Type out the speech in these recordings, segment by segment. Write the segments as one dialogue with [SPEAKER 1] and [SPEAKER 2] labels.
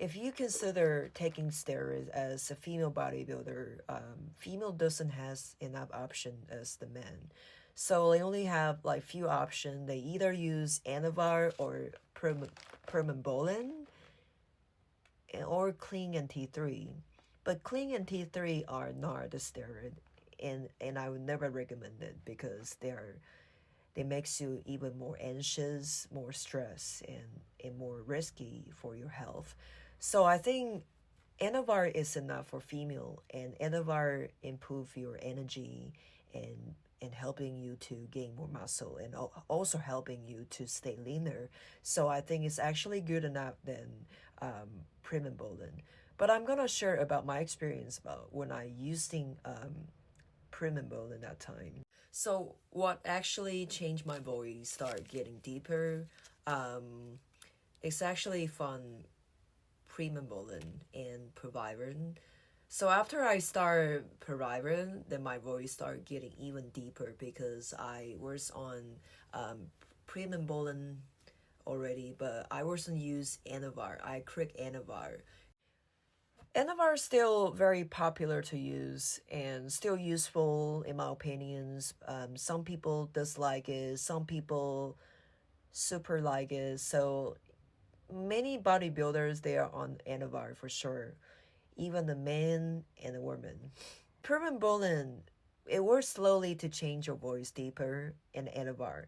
[SPEAKER 1] if you consider taking steroids as a female bodybuilder, female doesn't has enough option as the men. So they only have like few options. They either use anavar or primobolan or cling and T3. But cling and T3 are not the steroid, and I would never recommend it because they makes you even more anxious, more stress, and more risky for your health. So I think anavar is enough for female, and anavar improve your energy and helping you to gain more muscle and also helping you to stay leaner. So I think it's actually good enough than primobolan. But I'm gonna share about my experience about when I using primobolan that time. So what actually changed my voice, start getting deeper. It's actually from primobolan and proviron. So after I started proviron, then my voice started getting even deeper because I was on primobolan already, but I wasn't use anavar. I click anavar. Anavar is still very popular to use and still useful in my opinions. Some people dislike it, some people super like it. So many bodybuilders, they are on anavar for sure, even the men and the women. Primobolan, it works slowly to change your voice deeper in anavar.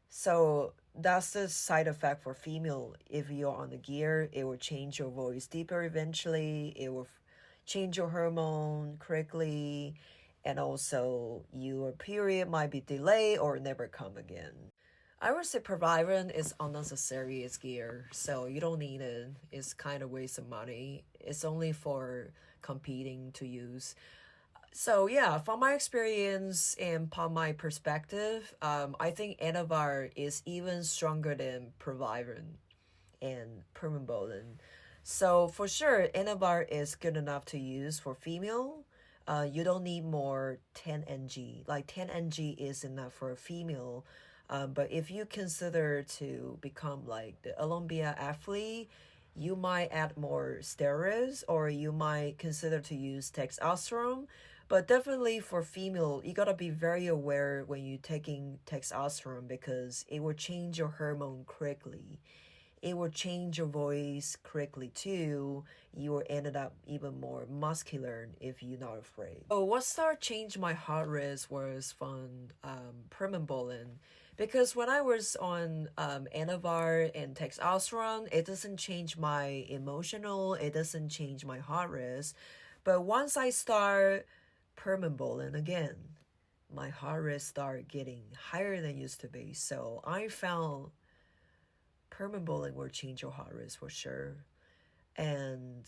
[SPEAKER 1] So that's the side effect for female. If you're on the gear, it will change your voice deeper eventually. It will change your hormone quickly. And also your period might be delayed or never come again. I would say proviron is unnecessary as gear, so you don't need it. It's kind of waste of money. It's only for competing to use. So yeah, from my experience and from my perspective, I think anavar is even stronger than proviron and primobolan. So for sure, anavar is good enough to use for female. You don't need more 10 ng. Like 10 ng is enough for a female. But if you consider to become like the Olympia athlete, you might add more steroids or you might consider to use testosterone. But definitely for female, you gotta be very aware when you're taking testosterone because it will change your hormone quickly. It will change your voice quickly too. You will end up even more muscular if you're not afraid. Oh, what started change my heart rate was from primobolan, because when I was on anavar and testosterone, it doesn't change my emotional, it doesn't change my heart rate. But once I start primobolan again, my heart rate started getting higher than it used to be. So I found primobolan will change your heart rate for sure. And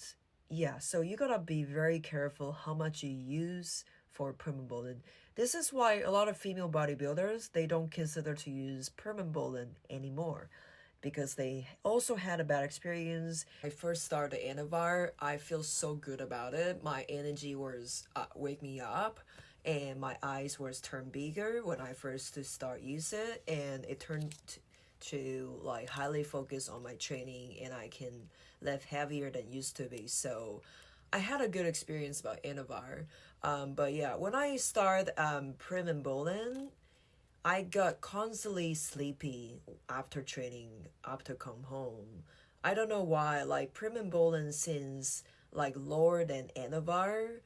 [SPEAKER 1] yeah, so you gotta be very careful how much you use for primobolan. This is why a lot of female bodybuilders, they don't consider to use primobolan anymore because they also had a bad experience. I first started anavar, I feel so good about it. My energy was wake me up and my eyes was turned bigger when I first to start use it, and it turned to like highly focus on my training and I can lift heavier than used to be. So I had a good experience about anavar. But yeah, when I started primobolan, I got constantly sleepy after training, after come home. I don't know why, like primobolan seems like lower than anavar.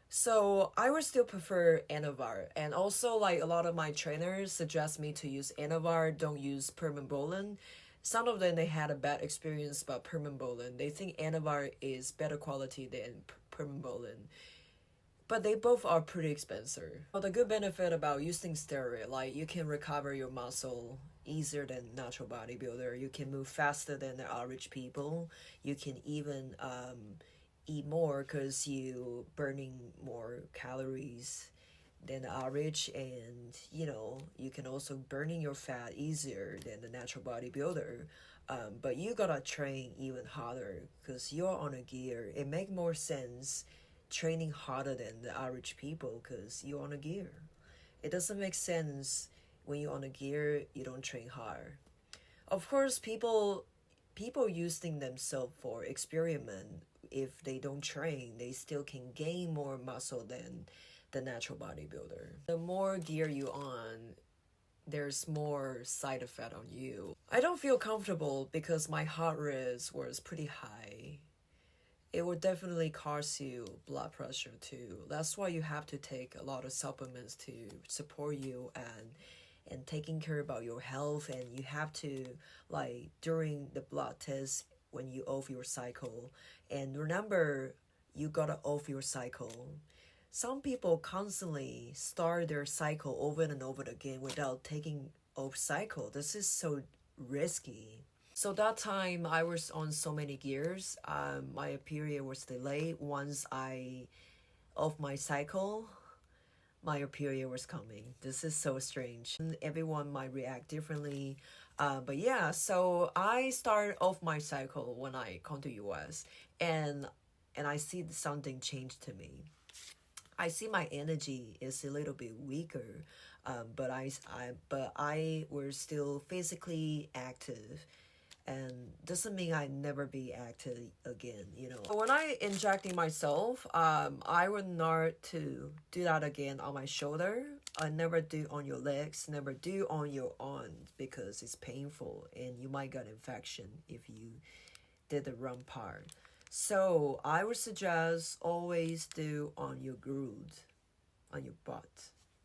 [SPEAKER 1] So I would still prefer anavar. And also like a lot of my trainers suggest me to use anavar, don't use primobolan. Some of them, they had a bad experience about primobolan. They think anavar is better quality than primobolan. But they both are pretty expensive. But the good benefit about using steroid, like you can recover your muscle easier than natural bodybuilder. You can move faster than the average people. You can even eat more because you burning more calories than the average, and you know you can also burning your fat easier than the natural bodybuilder. But you gotta train even harder because you're on a gear. It make more sense training harder than the average people because you're on a gear. It doesn't make sense when you're on a gear you don't train hard. Of course, people people using themselves for experiment. If they don't train, they still can gain more muscle than the natural bodybuilder. The more gear you on, there's more side effect on you. I don't feel comfortable because my heart rate was pretty high. It would definitely cause you blood pressure too. That's why you have to take a lot of supplements to support you and taking care about your health. And you have to, like, during the blood test when you off your cycle, and remember, you gotta off your cycle. Some people constantly start their cycle over and over again without taking off cycle. This is so risky. So that time I was on so many gears. My period was delayed. Once I off my cycle, my period was coming. This is so strange. Everyone might react differently. But yeah, so I start off my cycle when I come to US, and I see something change to me. I see my energy is a little bit weaker, but I was still physically active, and doesn't mean I never be active again, you know. When I injecting myself, I would not to do that again on my shoulder. I never do on your legs, never do on your arms because it's painful and you might get infection if you did the wrong part. So I would suggest always do on your glute, on your butt.